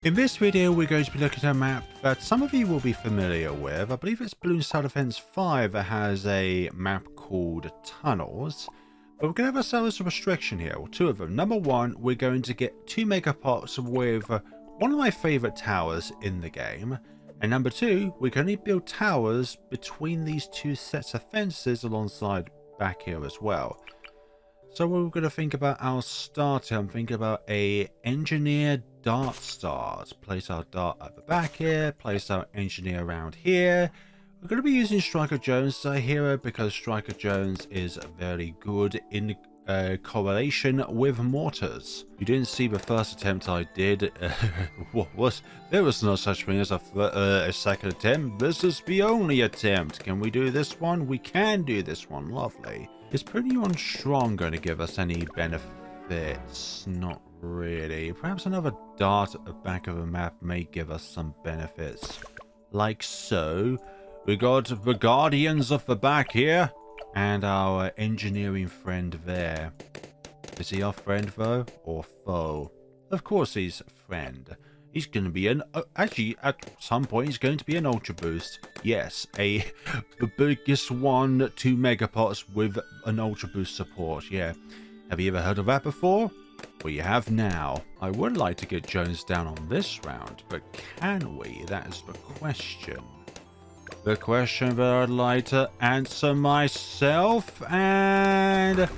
In this video, we're going to be looking at a map that some of you will be familiar with. I believe it's Bloons TD 5 that has a map called Tunnels. But we're going to have ourselves a restriction here, or two of them. Number one, we're going to get 2 megapops with one of my favorite towers in the game. And number two, we can only build towers between these two sets of fences alongside back here as well. So we're going to think about our starter. I'm thinking about a engineer dart start. Place our dart at the back here. Place our engineer around here. We're going to be using Striker Jones as our hero because Striker Jones is very good in correlation with mortars. You didn't see the first attempt I did. There was no such thing as a second attempt. This is the only attempt. Can we do this one? We can do this one. Lovely. Is putting you on strong going to give us any benefits? Not really. Perhaps another dart at the back of the map may give us some benefits. Like so. We got the guardians of the back here. And our engineering friend there. Is he our friend though? Or foe? Of course he's a friend. He's going to be an... actually, at some point, he's going to be an Ultraboost. Yes, the biggest one, 2 megapots with an Ultraboost support. Yeah. Have you ever heard of that before? Well, you have now. I would like to get Jones down on this round, but can we? That is the question. The question that I'd like to answer myself, and...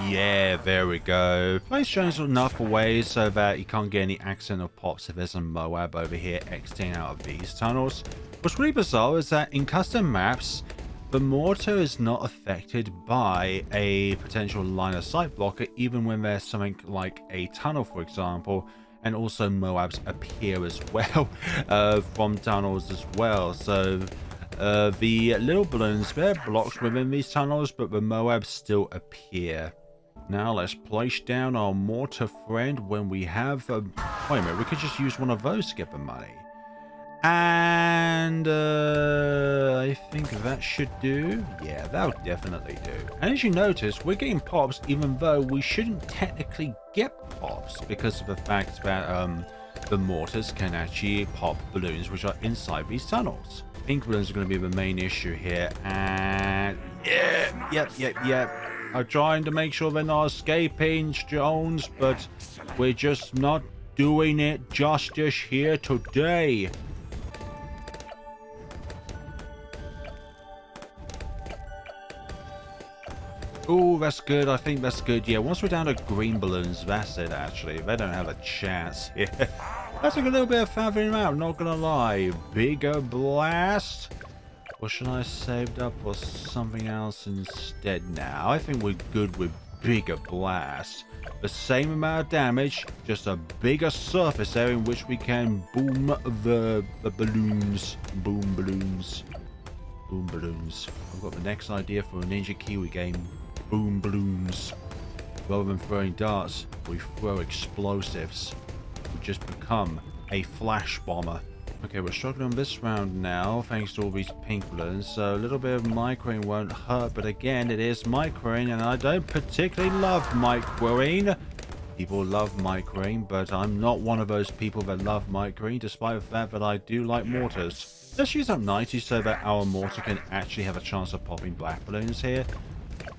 yeah, there we go. Place Jones enough away so that he can't get any accidental pops if there's a Moab over here exiting out of these tunnels. What's really bizarre is that in custom maps, the mortar is not affected by a potential line of sight blocker, even when there's something like a tunnel, for example, and also Moabs appear as well from tunnels as well. So the little balloons, they're blocked within these tunnels, but the Moabs still appear. Now let's place down our mortar friend when we have... wait a minute, we could just use one of those to get the money. And I think that should do. Yeah, that'll definitely do. And as you notice, we're getting pops even though we shouldn't technically get pops because of the fact that the mortars can actually pop balloons which are inside these tunnels. Pink balloons are going to be the main issue here. And yep. I'm trying to make sure they're not escaping, Jones, but we're just not doing it justice here today. Oh, that's good. I think that's good. Yeah, once we're down to green balloons, that's it, actually. They don't have a chance. Yeah. That took a little bit of fathering out, not gonna lie. Bigger blast. Or should I saved up for something else instead now? I think we're good with bigger blast. The same amount of damage, just a bigger surface area in which we can boom the balloons. Boom balloons. Boom balloons. I've got the next idea for a Ninja Kiwi game. Boom balloons. Rather than throwing darts, we throw explosives. We just become a flash bomber. Okay, we're struggling on this round now, thanks to all these pink balloons, so a little bit of microing won't hurt, but again, it is microing, and I don't particularly love microing. People love microing, but I'm not one of those people that love microing, despite the fact that I do like mortars. Let's use up 90 so that our mortar can actually have a chance of popping black balloons here.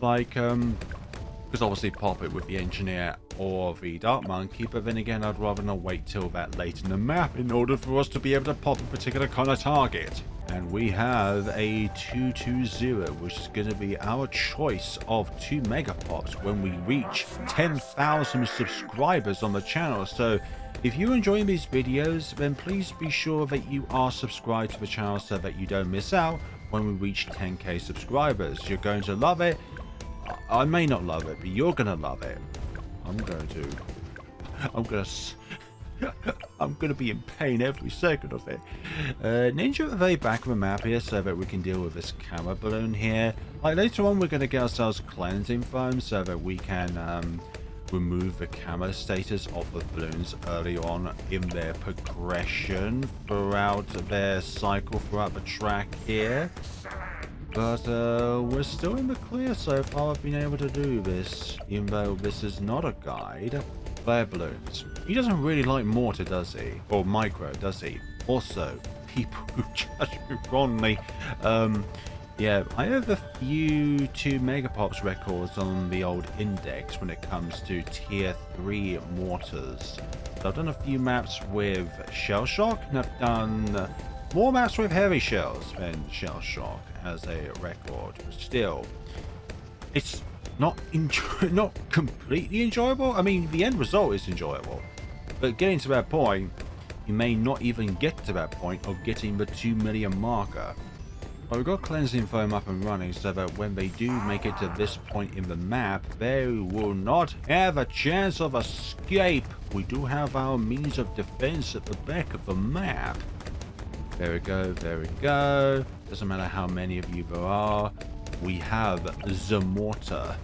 Like, because obviously pop it with the engineer or the dart monkey, but then again I'd rather not wait till that late in the map in order for us to be able to pop a particular kind of target. And we have a 220, which is going to be our choice of 2 megapops when we reach 10,000 subscribers on the channel. So if you're enjoying these videos, then please be sure that you are subscribed to the channel so that you don't miss out when we reach 10k subscribers. You're going to love it. I may not love it, but you're going to love it. I'm going to be in pain every second of it. Ninja at the very back of the map here so that we can deal with this camera balloon here. Like later on, we're going to get ourselves cleansing foam so that we can remove the camera status of the balloons early on in their progression throughout their cycle throughout the track here. But we're still in the clear so far of being able to do this, even though this is not a guide. Flare balloons. He doesn't really like mortar, does he? Or micro, does he? Also, people who judge me wrongly. Yeah, I have a few 2 megapops records on the old index when it comes to tier 3 mortars. So I've done a few maps with shell shock, and I've done more maps with heavy shells than shell shock as a record. But still, it's not completely enjoyable. I mean, the end result is enjoyable, but getting to that point, you may not even get to that point of getting the 2 million marker. But we've got cleansing foam up and running so that when they do make it to this point in the map, they will not have a chance of escape. We do have our means of defense at the back of the map. There we go, there we go. Doesn't matter how many of you there are. We have the mortar.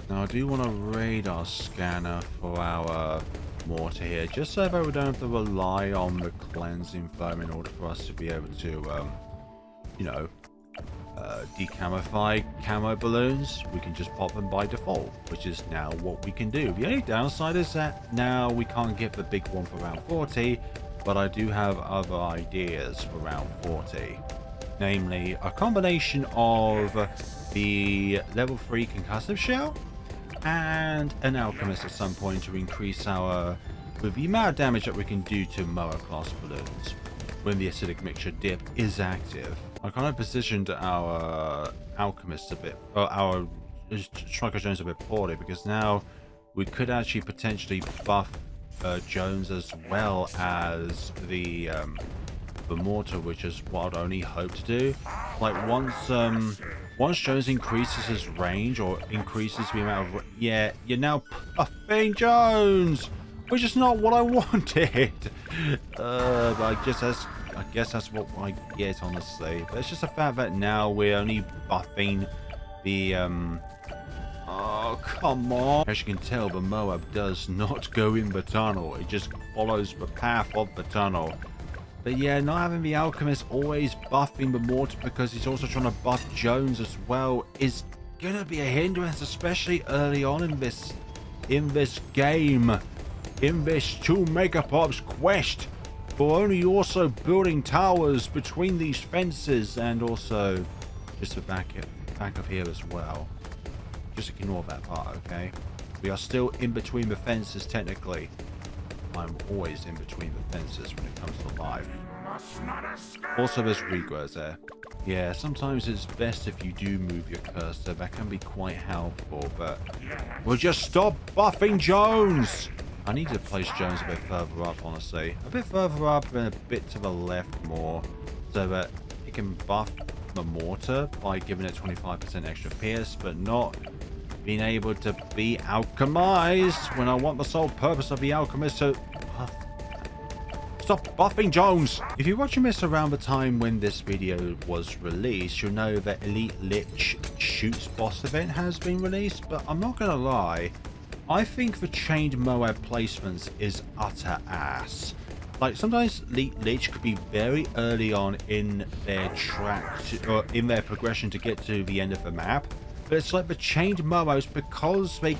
Now I do want a radar scanner for our mortar here, just so that we don't have to rely on the cleansing foam in order for us to be able to you know, decamoufy camo balloons. We can just pop them by default, which is now what we can do. The only downside is that now we can't get the big one for round 40, but I do have other ideas for round 40. Namely, a combination of the level 3 concussive shell and an alchemist at some point to increase our, with the amount of damage that we can do to Moa class balloons when the acidic mixture dip is active. I kind of positioned our alchemist a bit, or our striker Jones a bit poorly, because now we could actually potentially buff Jones as well as the mortar, which is what I'd only hope to do. Like once Jones increases his range or increases the amount of, yeah, you're now buffing Jones, which is not what I wanted. But I guess that's what I get, honestly. But it's just the fact that now we're only buffing the oh, come on. As you can tell, the Moab does not go in the tunnel. It just follows the path of the tunnel. But yeah, not having the alchemist always buffing the mortar because he's also trying to buff Jones as well is gonna be a hindrance, especially early on in this game, in this 2 megapops quest. For only also building towers between these fences, and also just the back of here as well. Just ignore that part, okay? We are still in between the fences technically. I'm always in between the fences when it comes to life. Also, there's regrowers there. Yeah, sometimes it's best if you do move your cursor. That can be quite helpful, but we'll just stop buffing Jones. I need to place Jones a bit further up, honestly. A bit further up and a bit to the left more, so that it can buff the mortar by giving it 25% extra pierce, but not being able to be alchemized when I want the sole purpose of the alchemist to stop buffing Jones. If you're watching this around the time when this video was released, you'll know that Elite Lich Shoots boss event has been released, but I'm not gonna lie, I think the chained Moab placements is utter ass. Like, sometimes Elite Lich could be very early on in their track or in their progression to get to the end of the map, but it's like the chained Moabs, because they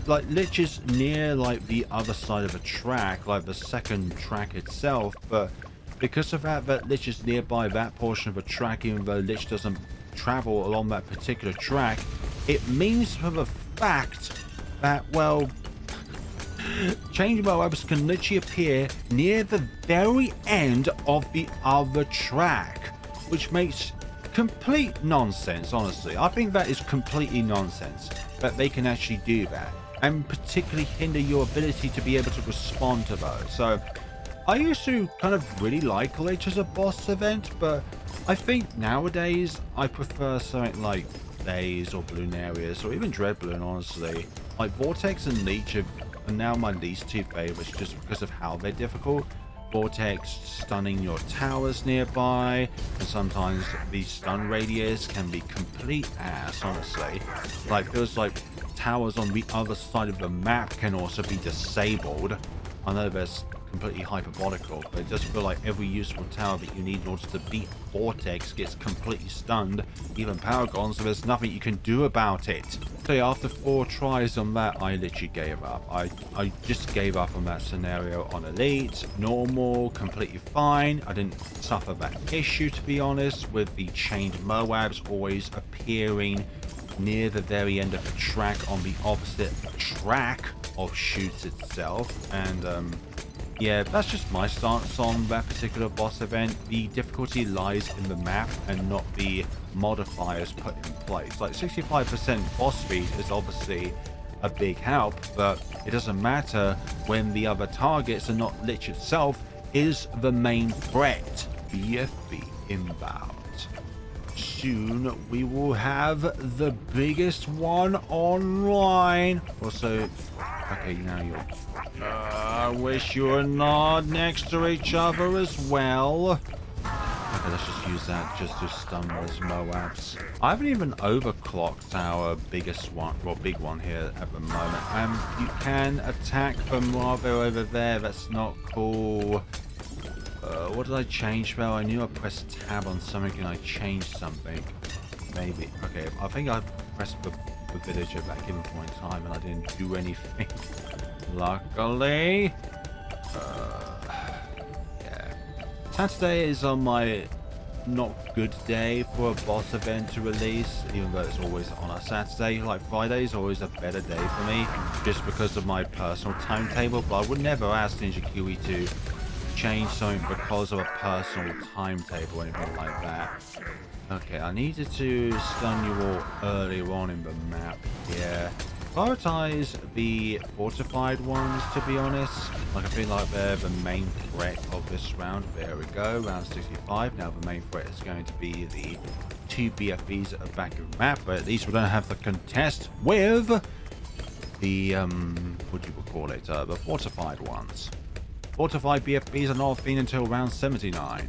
like Lich is near like the other side of a track, like the second track itself, but because of that Lich is nearby that portion of a track, even though Lich doesn't travel along that particular track, it means for the fact that, well, chained Moabs can literally appear near the very end of the other track, which makes complete nonsense, honestly. I think that is completely nonsense that they can actually do that, and particularly hinder your ability to be able to respond to those. So I used to kind of really like Lich as a boss event, but I think nowadays I prefer something like Blaze or Bloonarius or even Dread Bloon, honestly. Like Vortex and Leech are now my least 2 favorites just because of how they're difficult. Vortex stunning your towers nearby, and sometimes the stun radius can be complete ass, honestly. Like, feels like towers on the other side of the map can also be disabled. I know there's completely hyperbolical, but it does feel like every useful tower that you need in order to beat Vortex gets completely stunned, even Paragon, so there's nothing you can do about it. So yeah, after 4 tries on that, I literally gave up. I just gave up on that scenario on Elite. Normal, completely fine. I didn't suffer that issue, to be honest, with the chained Moabs always appearing near the very end of the track on the opposite track of shoots itself. And yeah, that's just my stance on that particular boss event. The difficulty lies in the map and not the modifiers put in place. Like 65% boss speed is obviously a big help, but it doesn't matter when the other targets and not Lich itself is the main threat. BFB inbound. Soon we will have the biggest one online. Also, okay, now you're... I wish you were not next to each other as well. Okay, let's just use that just to stun those Moabs. I haven't even overclocked our biggest one, well, big one here at the moment. You can attack from rather over there. That's not cool. What did I change though? I knew I pressed tab on something and I changed something. Maybe. Okay, I think I pressed the villager at that given point in time and I didn't do anything. Luckily. Yeah. Saturday is on my not good day for a boss event to release, even though it's always on a Saturday. Like Friday is always a better day for me, just because of my personal timetable, but I would never ask Ninja Kiwi to change something because of a personal timetable or anything like that. Okay, I needed to stun you all earlier on in the map. Yeah. Prioritize the fortified ones, to be honest. Like, I feel like they're the main threat of this round. There we go, round 65. Now the main threat is going to be the 2 BFBs at the back of the map, but at least we don't have to contest with the, what do you call it, the fortified ones. Fortified BFBs are not a thing until round 79.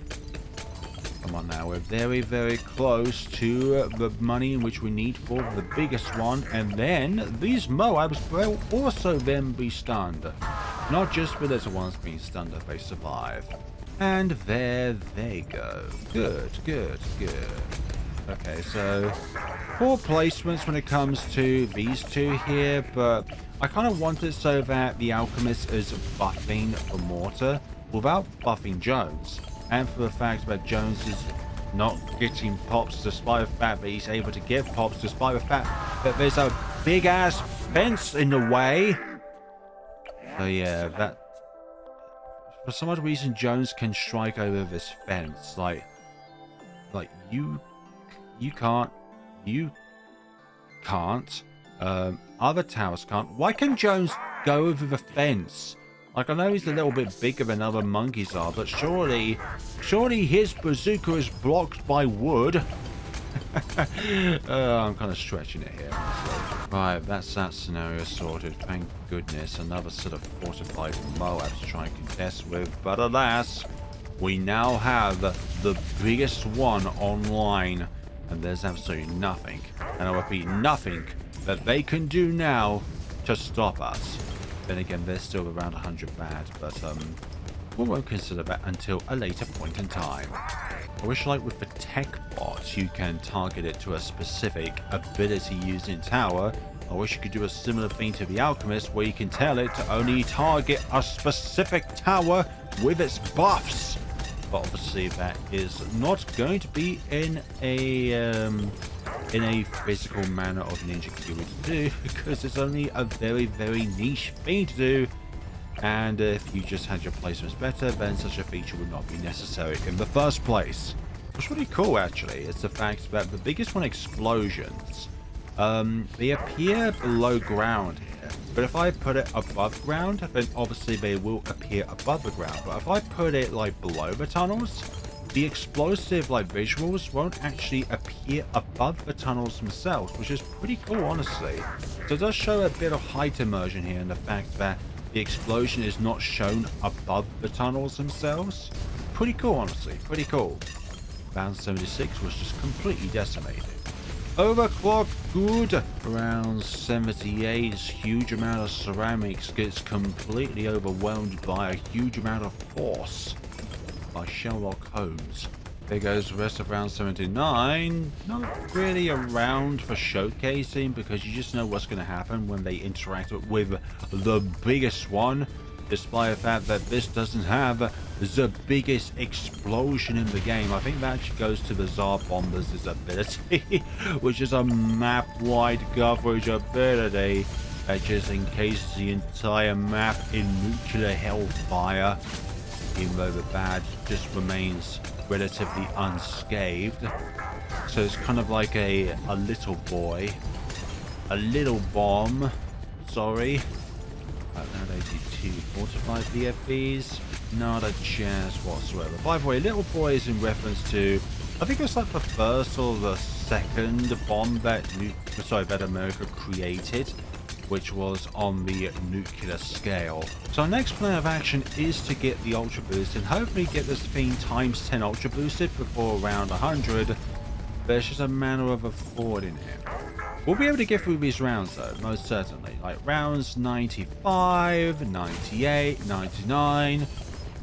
Come on now, we're very, very close to the money in which we need for the biggest one. And then these Moabs will also then be stunned. Not just the little ones being stunned if they survive. And there they go. Good, good, good. Okay, so poor placements when it comes to these two here, but I kind of want it so that the Alchemist is buffing the Mortar without buffing Jones. And for the fact that Jones is not getting pops despite the fact that he's able to get pops despite the fact that there's a big ass fence in the way. So yeah, that for some odd reason Jones can strike over this fence. Like you can't. Other towers can't. Why can Jones go over the fence? Like, I know he's a little bit bigger than other monkeys are, but surely his bazooka is blocked by wood. I'm kind of stretching it here, honestly. Right, that's that scenario sorted. Thank goodness. Another sort of fortified Moab to try and contest with. But alas, we now have the biggest one online. And there's absolutely nothing, and I repeat, nothing that they can do now to stop us. Then again, they're still around 100 bad, but we won't consider that until a later point in time. I wish, like with the tech bots, you can target it to a specific ability used in tower. I wish you could do a similar thing to the Alchemist, where you can tell it to only target a specific tower with its buffs. But obviously that is not going to be in a physical manner of Ninja Kiwi to do, because it's only a very, very niche thing to do. And if you just had your placements better, then such a feature would not be necessary in the first place. What's really cool, actually, is the fact that the biggest one, explosions, they appear below ground here. But if I put it above ground, then obviously they will appear above the ground. But if I put it like below the tunnels, the explosive like visuals won't actually appear above the tunnels themselves, which is pretty cool, honestly. So it does show a bit of height immersion here, and the fact that the explosion is not shown above the tunnels themselves. Pretty cool, honestly. Pretty cool. Round 76 was just completely decimated. Overclock, good. Round 78, huge amount of ceramics gets completely overwhelmed by a huge amount of force by Sherlock Holmes. There goes the rest of round 79. Not really around for showcasing because you just know what's going to happen when they interact with the biggest one. Despite the fact that this doesn't have the biggest explosion in the game. I think that actually goes to the ZMOMPHO's ability, which is a map-wide coverage ability that just encases the entire map in nuclear hellfire, even though the badge just remains relatively unscathed. So it's kind of like a little boy, a little bomb, sorry. 82 fortified BFBs, not a chance whatsoever. By the way, little boy is in reference to, I think it's like the first or the second bomb that America created, which was on the nuclear scale. So our next plan of action is to get the Ultra Boost and hopefully get this thing times 10 Ultra Boosted before around 100. There's just a manner of affording it. We'll be able to get through these rounds though, most certainly. Like rounds 95, 98, 99.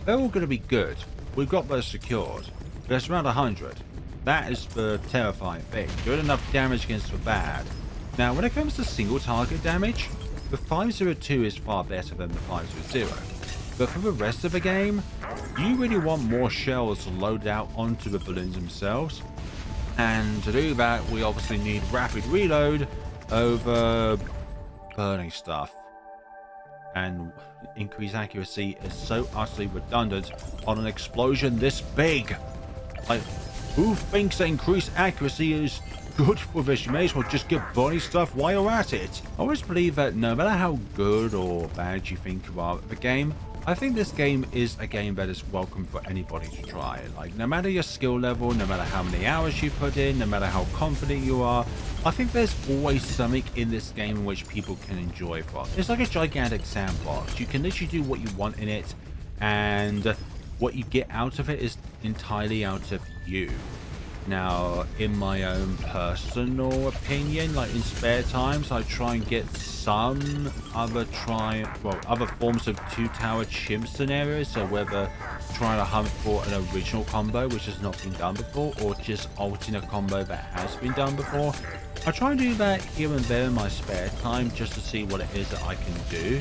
They're all going to be good. We've got those secured. But it's around 100. That is the terrifying thing. Good enough damage against the bad. Now, when it comes to single target damage, the 502 is far better than the 500. But for the rest of the game, you really want more shells loaded out onto the balloons themselves. And to do that, we obviously need rapid reload over burning stuff. And increased accuracy is so utterly redundant on an explosion this big. Like, who thinks that increased accuracy is good for this? You may as well just get burning stuff while you're at it. I always believe that no matter how good or bad you think you are at the game, I think this game is a game that is welcome for anybody to try. Like, no matter your skill level, no matter how many hours you put in, no matter how confident you are, I think there's always something in this game in which people can enjoy from. It's like a gigantic sandbox. You can literally do what you want in it, and what you get out of it is entirely out of you. Now, in my own personal opinion, like in spare times, I try and get some other forms of two-tower chimp scenarios. So whether trying to hunt for an original combo which has not been done before, or just ulting a combo that has been done before, I try and do that here and there in my spare time just to see what it is that I can do.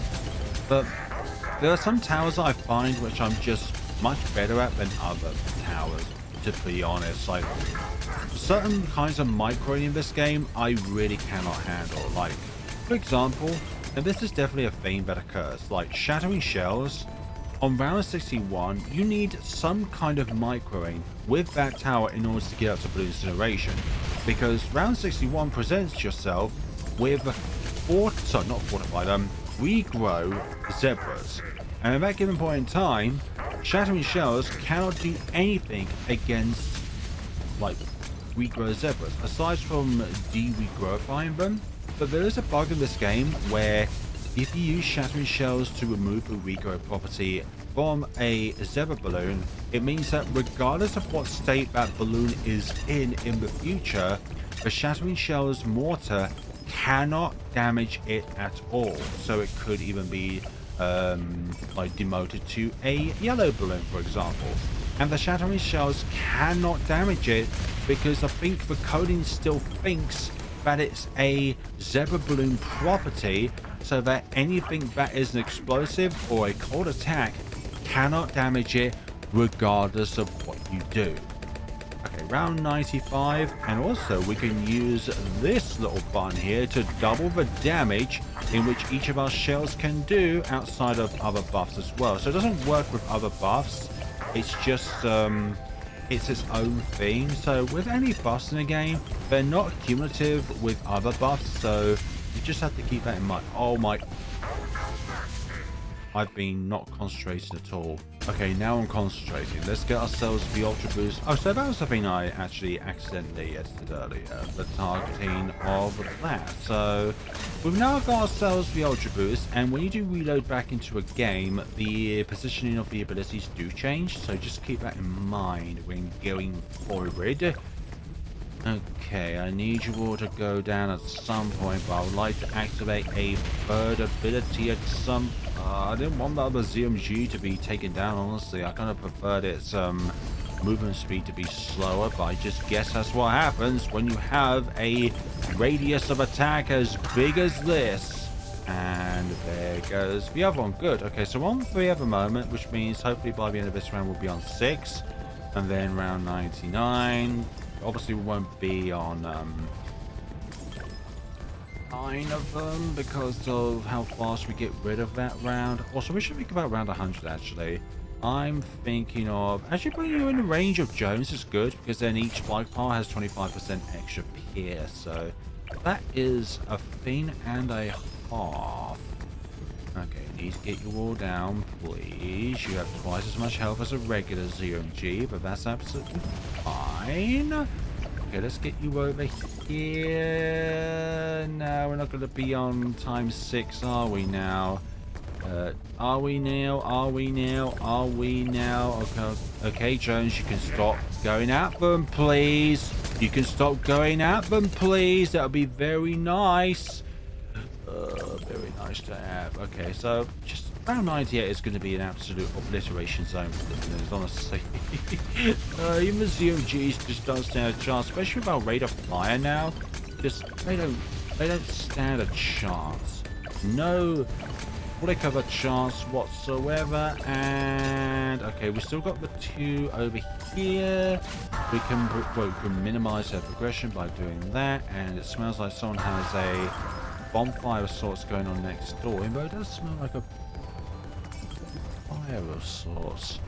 But there are some towers that I find which I'm just much better at than other towers, to be honest. Like, certain kinds of microing in this game I really cannot handle. Like, for example, and this is definitely a theme that occurs, like shattering shells. On round 61, you need some kind of microing with that tower in order to get up to Bloons incineration, because round 61 presents yourself with regrow zebras, and at that given point in time, shattering shells cannot do anything against, like, regrow zebras, aside from de-regrowifying them. But there is a bug in this game where if you use shattering shells to remove the regrow property from a zebra balloon, it means that regardless of what state that balloon is in the future, the shattering shell's mortar cannot damage it at all. So it could even be like demoted to a yellow balloon, for example, and the shattering shells cannot damage it because I think the coding still thinks that it's a zebra balloon property, so that anything that is an explosive or a cold attack cannot damage it regardless of what you do. Okay, round 95, and also we can use this little button here to double the damage in which each of our shells can do outside of other buffs as well. So it doesn't work with other buffs, it's just it's its own thing. So with any buffs in a game, they're not cumulative with other buffs, so you just have to keep that in mind. Oh my, I've been not concentrating at all. Okay, now I'm concentrating. Let's get ourselves the Ultra Boost. Oh, so that was the thing I actually accidentally edited earlier, the targeting of that. So we've now got ourselves the Ultra Boost, and when you do reload back into a game, the positioning of the abilities do change. So just keep that in mind when going forward. Okay, I need you all to go down at some point, but I would like to activate a third ability at some... I didn't want the other ZMG to be taken down, honestly. I kind of preferred its movement speed to be slower, but I just guess that's what happens when you have a radius of attack as big as this. And there goes the other one. Good. Okay, so we're on 3 at the moment, which means hopefully by the end of this round we'll be on 6. And then round 99... Obviously, we won't be on 9 of them because of how fast we get rid of that round. Also, we should think about round 100, actually. I'm thinking of actually putting you in the range of Jones is good because then each bike part has 25% extra pierce. So that is a thing and a half. Okay, need to get you all down, please. You have twice as much health as a regular ZMG, but that's absolutely fine. Okay, let's get you over here. No, we're not going to be on times 6, are we now? Are we now? Are we now? Are we now? Okay, Jones, you can stop going at them, please. You can stop going at them, please. That would be very nice. Very nice to have. Okay, so just round 98 is going to be an absolute obliteration zone for the Bloons, honestly. Even the ZOGs just don't stand a chance, especially with our radar flyer now. Just they don't stand a chance. No flick of a chance whatsoever. And okay, we still got the 2 over here. We can minimize their progression by doing that. And it smells like someone has a bonfire of sorts going on next door, but it does smell like a fire of sorts.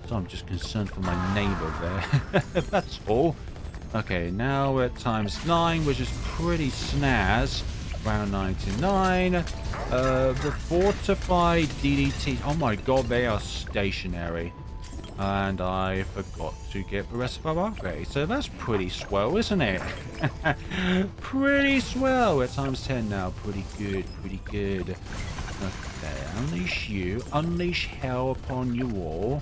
So I'm just concerned for my neighbor there. That's all. Okay, now we're at times 9, which is pretty snaz. Round 99. The fortified DDT. Oh my god, they are stationary. And I forgot to get the rest of our upgrade. So that's pretty swell, isn't it? Pretty swell. We're at times 10 now. Pretty good, pretty good. Okay, unleash you. Unleash hell upon you all.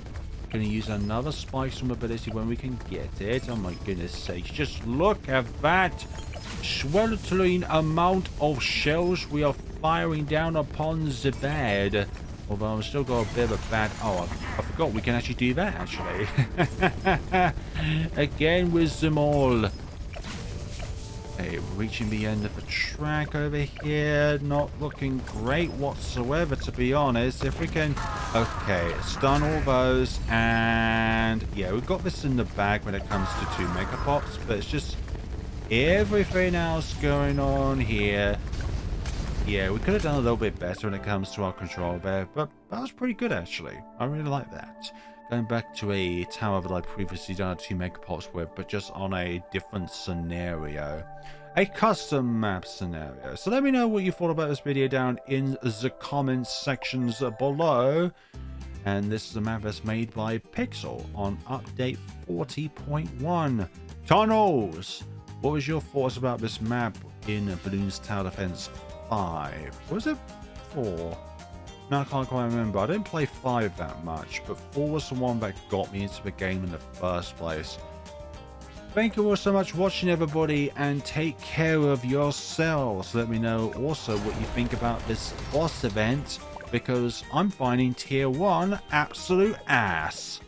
Gonna use another spike swim ability when we can get it. Oh my goodness sakes. Just look at that sweltering amount of shells we are firing down upon the bed. Although I've still got a bit of a bad... Oh, I forgot we can actually do that, actually. Again with them all. Okay, reaching the end of the track over here. Not looking great whatsoever, to be honest. If we can... Okay, stun all those. And yeah, we've got this in the bag when it comes to 2 Mega Pops. But it's just everything else going on here. Yeah, we could have done a little bit better when it comes to our control there, but that was pretty good actually. I really like that. Going back to a tower that I previously done 2 Mega Pops with, but just on a different scenario. A custom map scenario. So let me know what you thought about this video down in the comments sections below. And this is a map that's made by Pixel on update 40.1. Tunnels! What was your thoughts about this map in Bloons Tower Defense 5? Was it 4? No, I can't quite remember. I didn't play 5 that much, but 4 was the one that got me into the game in the first place. Thank you all so much for watching, everybody, and take care of yourselves. Let me know also what you think about this boss event, because I'm finding tier 1 absolute ass.